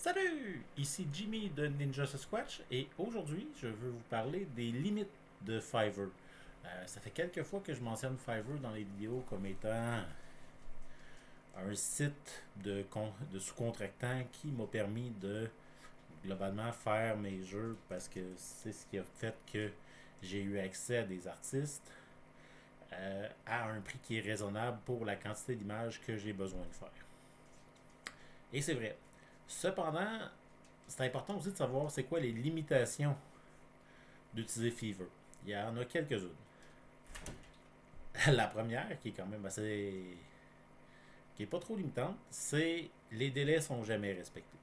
Salut! Ici Jimmy de Ninja Sasquatch et aujourd'hui je veux vous parler des limites de Fiverr. Ça fait quelques fois que je mentionne Fiverr dans les vidéos comme étant un site de sous-contractant qui m'a permis de globalement faire mes jeux parce que c'est ce qui a fait que j'ai eu accès à des artistes à un prix qui est raisonnable pour la quantité d'images que j'ai besoin de faire. Et c'est vrai. Cependant, c'est important aussi de savoir c'est quoi les limitations d'utiliser Fever. Il y en a quelques-unes. La première, qui est quand même assez. Qui est pas trop limitante, c'est les délais sont jamais respectés.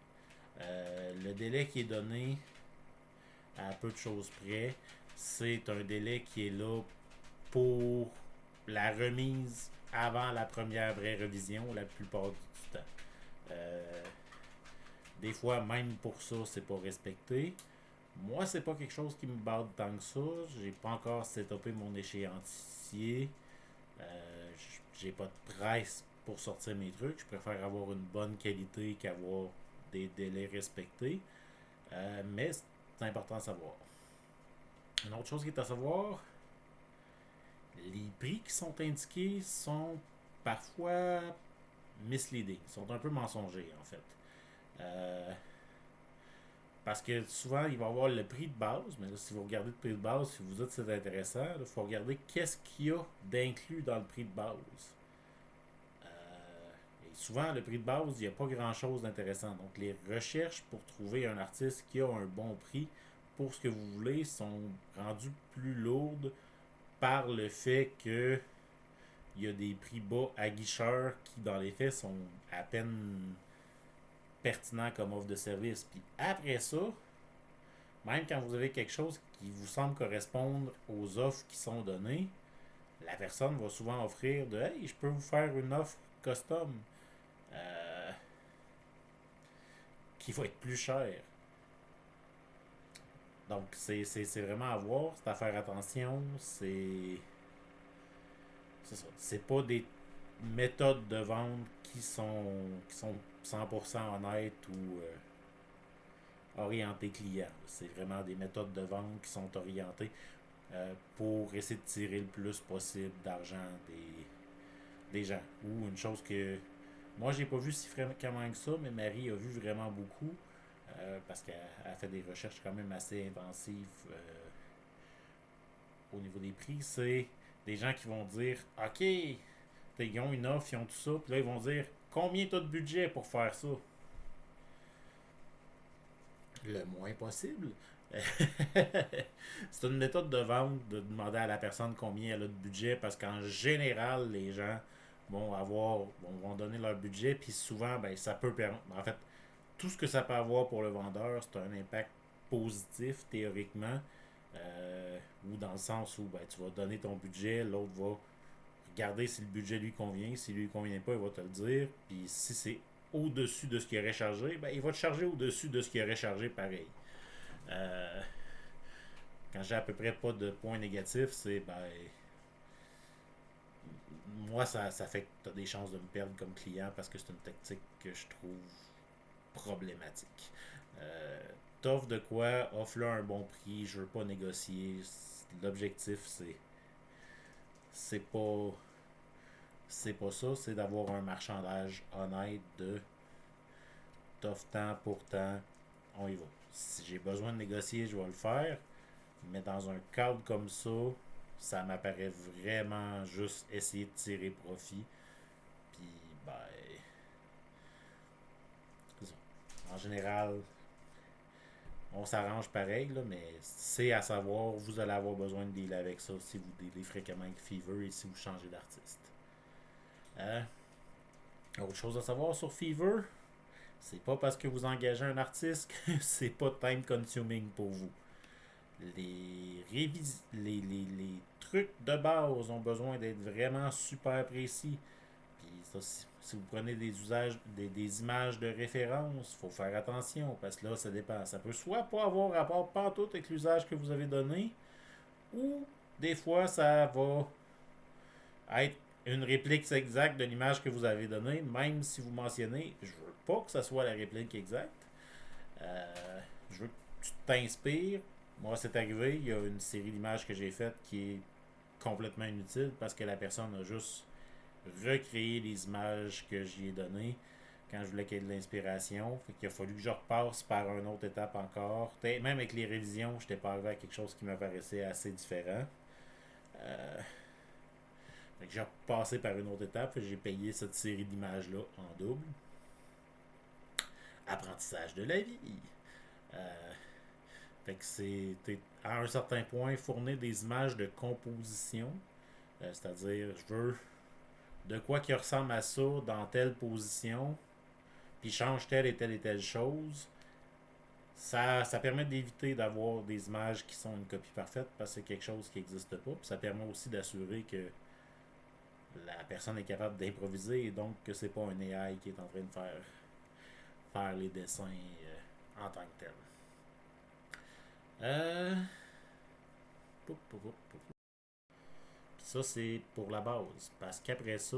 Le délai qui est donné à peu de choses près, c'est un délai qui est là pour la remise avant la première vraie révision la plupart du temps. Euh, des fois, même pour ça, c'est pas respecté. Moi, c'est pas quelque chose qui me barre tant que ça. J'ai pas encore setupé mon échéancier. J'ai pas de presse pour sortir mes trucs. Je préfère avoir une bonne qualité qu'avoir des délais respectés. Mais c'est important à savoir. Une autre chose qui est à savoir, les prix qui sont indiqués sont parfois misleading, sont un peu mensongers en fait. Euh, Parce que souvent, il va y avoir le prix de base, mais là, si vous regardez le prix de base, si vous dites que c'est intéressant, il faut regarder qu'est-ce qu'il y a d'inclus dans le prix de base. Et souvent, le prix de base, il n'y a pas grand-chose d'intéressant. Donc, les recherches pour trouver un artiste qui a un bon prix pour ce que vous voulez sont rendues plus lourdes par le fait que il y a des prix bas à guicheur qui, dans les faits, sont à peine pertinents comme offre de service. Puis après ça, même quand vous avez quelque chose qui vous semble correspondre aux offres qui sont données, la personne va souvent offrir de Hey, je peux vous faire une offre custom euh, qui va être plus chère. Donc, c'est vraiment à voir, c'est à faire attention. C'est ça. C'est pas des méthodes de vente qui sont 100% honnêtes ou orientées client. C'est vraiment des méthodes de vente qui sont orientées pour essayer de tirer le plus possible d'argent des gens. Ou une chose que moi j'ai pas vu si fréquemment que ça, mais Marie a vu vraiment beaucoup parce qu'elle a fait des recherches quand même assez intensives au niveau des prix. C'est des gens qui vont dire OK, ils ont une offre, ils ont tout ça, puis là ils vont dire combien tu as de budget pour faire ça? Le moins possible. C'est une méthode de vente de demander à la personne combien elle a de budget parce qu'en général, les gens vont donner leur budget puis souvent ben, ça peut permettre. En fait, tout ce que ça peut avoir pour le vendeur, c'est un impact positif théoriquement ou dans le sens où ben, tu vas donner ton budget, l'autre va regarder si le budget lui convient. Si lui convient pas, il va te le dire. Puis si c'est au-dessus de ce qu'il aurait chargé, ben, il va te charger au-dessus de ce qu'il aurait chargé pareil. Euh, Quand j'ai à peu près pas de points négatifs, c'est ben moi ça fait que tu as des chances de me perdre comme client parce que c'est une tactique que je trouve problématique. Euh, T'offres de quoi, offre-le un bon prix, je veux pas négocier. L'objectif c'est pas c'est pas ça, c'est d'avoir un marchandage honnête de t'offre tant pour tant, on y va. Si j'ai besoin de négocier, je vais le faire, mais dans un cadre comme ça m'apparaît vraiment juste essayer de tirer profit. Puis, ben, en général, on s'arrange pareil, là, mais c'est à savoir, vous allez avoir besoin de dealer avec ça si vous dealez fréquemment avec Fever et si vous changez d'artiste. Euh, Autre chose à savoir sur Fever, c'est pas parce que vous engagez un artiste que c'est pas time consuming pour vous. Les trucs de base ont besoin d'être vraiment super précis. Puis ça, si vous prenez des images de référence, il faut faire attention parce que là, ça dépend. Ça peut soit pas avoir rapport pantoute avec l'usage que vous avez donné, ou des fois, ça va être une réplique exacte de l'image que vous avez donnée, même si vous mentionnez, je veux pas que ça soit la réplique exacte. Je veux que tu t'inspires. Moi, c'est arrivé, il y a une série d'images que j'ai faites qui est complètement inutile parce que la personne a juste recréé les images que j'y ai données quand je voulais qu'il y ait de l'inspiration. Fait qu'il a fallu que je repasse par une autre étape encore. Même avec les révisions, je n'étais pas arrivé à quelque chose qui me paraissait assez différent. Euh, Fait que j'ai repassé par une autre étape. J'ai payé cette série d'images-là en double. Apprentissage de la vie. Euh, Fait que c'est à un certain point fournir des images de composition. C'est-à-dire, je veux de quoi qui ressemble à ça dans telle position, puis change telle et telle chose. Ça permet d'éviter d'avoir des images qui sont une copie parfaite parce que c'est quelque chose qui n'existe pas. Puis ça permet aussi d'assurer que la personne est capable d'improviser et donc que c'est pas un AI qui est en train de faire les dessins en tant que tel. Euh, Ça, c'est pour la base. Parce qu'après ça,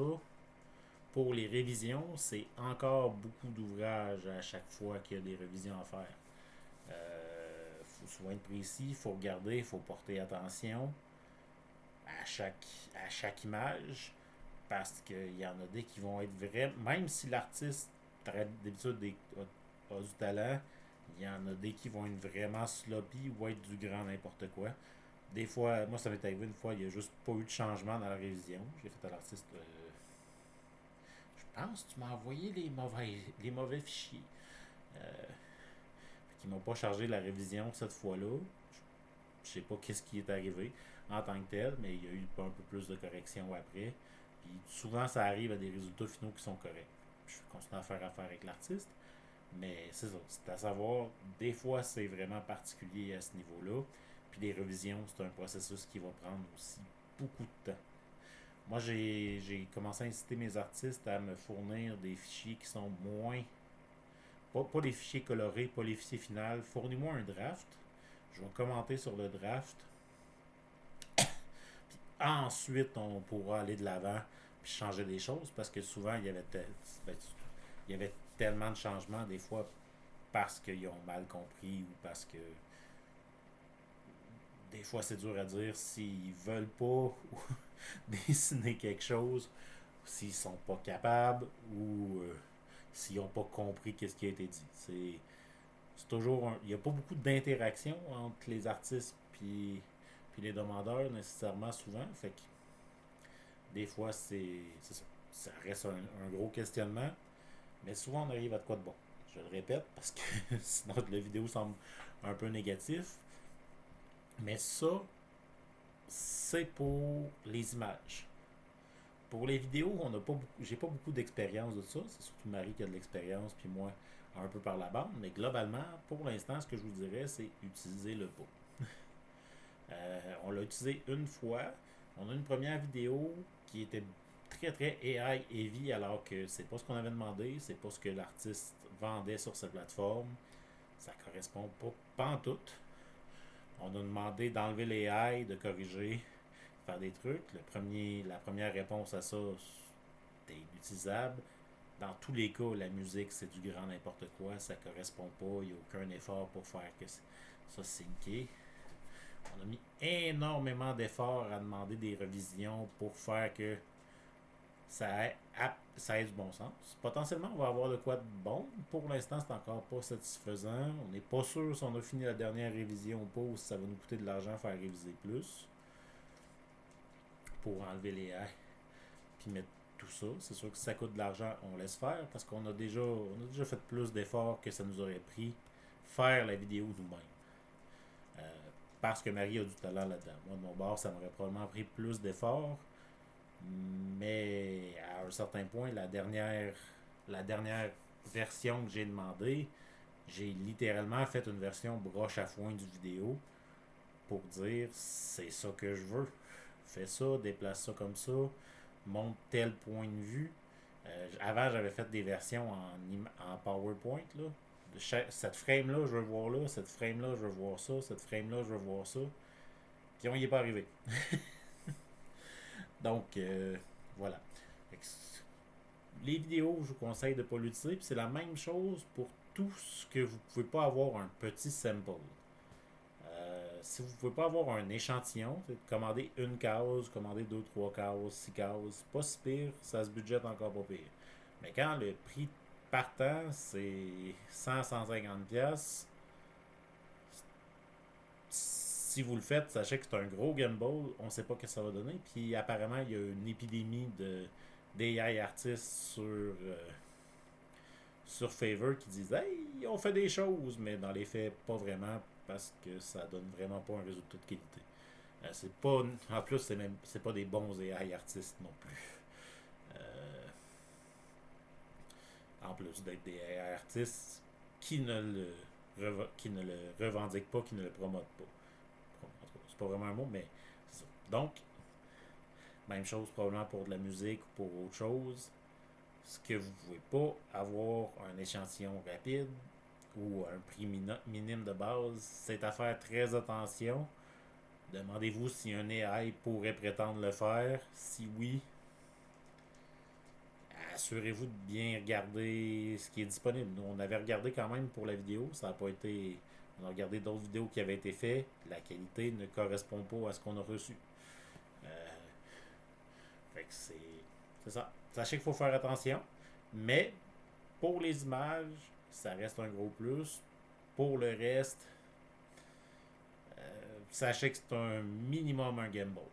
pour les révisions, c'est encore beaucoup d'ouvrages à chaque fois qu'il y a des révisions à faire. Faut souvent être précis, il faut regarder, il faut porter attention à chaque image parce qu'il y en a des qui vont être vrais, même si l'artiste d'habitude a du talent, il y en a des qui vont être vraiment sloppy ou être du grand n'importe quoi. Des fois, moi ça m'est arrivé une fois, il n'y a juste pas eu de changement dans la révision. J'ai fait à l'artiste, je pense que tu m'as envoyé les mauvais fichiers. Euh, Qui m'ont pas chargé la révision cette fois-là. Je sais pas qu'est-ce qui est arrivé en tant que tel, mais il y a eu un peu plus de corrections après. Puis souvent, ça arrive à des résultats finaux qui sont corrects. Je continue à faire affaire avec l'artiste, mais c'est ça. C'est à savoir, des fois, c'est vraiment particulier à ce niveau-là. Puis les révisions, c'est un processus qui va prendre aussi beaucoup de temps. Moi, j'ai commencé à inciter mes artistes à me fournir des fichiers qui sont moins. Pas les fichiers colorés, pas les fichiers finaux. Fournis-moi un draft. Je vais commenter sur le draft. Ensuite, on pourra aller de l'avant puis changer des choses parce que souvent, il y avait tellement de changements des fois parce qu'ils ont mal compris ou parce que des fois, c'est dur à dire s'ils veulent pas dessiner quelque chose, s'ils sont pas capables ou s'ils n'ont pas compris qu'est-ce qui a été dit. C'est toujours il n'y a pas beaucoup d'interaction entre les artistes puis les demandeurs nécessairement souvent. Fait que des fois, c'est ça. Ça reste un gros questionnement, mais souvent on arrive à de quoi de bon. Je le répète parce que sinon la vidéo semble un peu négatif. Mais ça, c'est pour les images. Pour les vidéos, on n'a pas beaucoup, j'ai pas beaucoup d'expérience de ça. C'est surtout Marie qui a de l'expérience, puis moi un peu par la bande. Mais globalement, pour l'instant, ce que je vous dirais, c'est utiliser le pas. On l'a utilisé une fois. On a une première vidéo qui était très très AI heavy alors que c'est pas ce qu'on avait demandé, c'est pas ce que l'artiste vendait sur sa plateforme. Ça correspond pas en tout. On a demandé d'enlever les AI, de corriger, faire des trucs. La première réponse à ça, c'était inutilisable. Dans tous les cas, la musique, c'est du grand n'importe quoi, ça correspond pas, il n'y a aucun effort pour faire que ça synké. On a mis énormément d'efforts à demander des revisions pour faire que ça ait du bon sens. Potentiellement, on va avoir de quoi de bon. Pour l'instant, c'est encore pas satisfaisant. On n'est pas sûr si on a fini la dernière révision ou pas, ou si ça va nous coûter de l'argent faire réviser plus pour enlever les haies puis mettre tout ça. C'est sûr que si ça coûte de l'argent, on laisse faire parce qu'on a déjà fait plus d'efforts que ça nous aurait pris faire la vidéo nous-mêmes. Euh, Parce que Marie a du talent là-dedans. Moi, de mon bord, ça m'aurait probablement pris plus d'efforts. Mais à un certain point, la dernière version que j'ai demandé, j'ai littéralement fait une version broche à foin du vidéo pour dire c'est ça que je veux. Fais ça, déplace ça comme ça, monte tel point de vue. Avant, j'avais fait des versions en PowerPoint. Là. Cette frame-là, je veux voir là. Cette frame-là, je veux voir ça. Cette frame-là, je veux voir ça. Puis on n'y est pas arrivé. Donc, voilà. Les vidéos, je vous conseille de ne pas l'utiliser. Puis c'est la même chose pour surtout ce que vous pouvez pas avoir un petit sample. Si vous pouvez pas avoir un échantillon, commander une case, commander deux, trois cases, six cases, pas si pire, ça se budgète encore pas pire. Mais quand le prix partant, c'est 100-150$, si vous le faites, sachez que c'est un gros gamble, on ne sait pas ce que ça va donner. Puis apparemment, il y a une épidémie d'AI artistes sur Favor qui disent hey, on fait des choses, mais dans les faits, pas vraiment, parce que ça donne vraiment pas un résultat de qualité. C'est pas, en plus, c'est pas des bons AI artistes non plus. En plus d'être des AI artistes qui ne le revendiquent pas, qui ne le promotent pas. C'est pas vraiment un mot, mais c'est ça. Donc, même chose probablement pour de la musique ou pour autre chose. Ce que vous ne pouvez pas avoir un échantillon rapide ou un prix minime de base, c'est à faire très attention. Demandez-vous si un AI pourrait prétendre le faire. Si oui, assurez-vous de bien regarder ce qui est disponible. Nous, on avait regardé quand même pour la vidéo. Ça n'a pas été. On a regardé d'autres vidéos qui avaient été faites. La qualité ne correspond pas à ce qu'on a reçu. Euh, fait que c'est ça. Sachez qu'il faut faire attention. Mais pour les images, ça reste un gros plus. Pour le reste, sachez que c'est un minimum un Game Boy.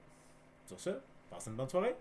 Sur ce, passez une bonne soirée.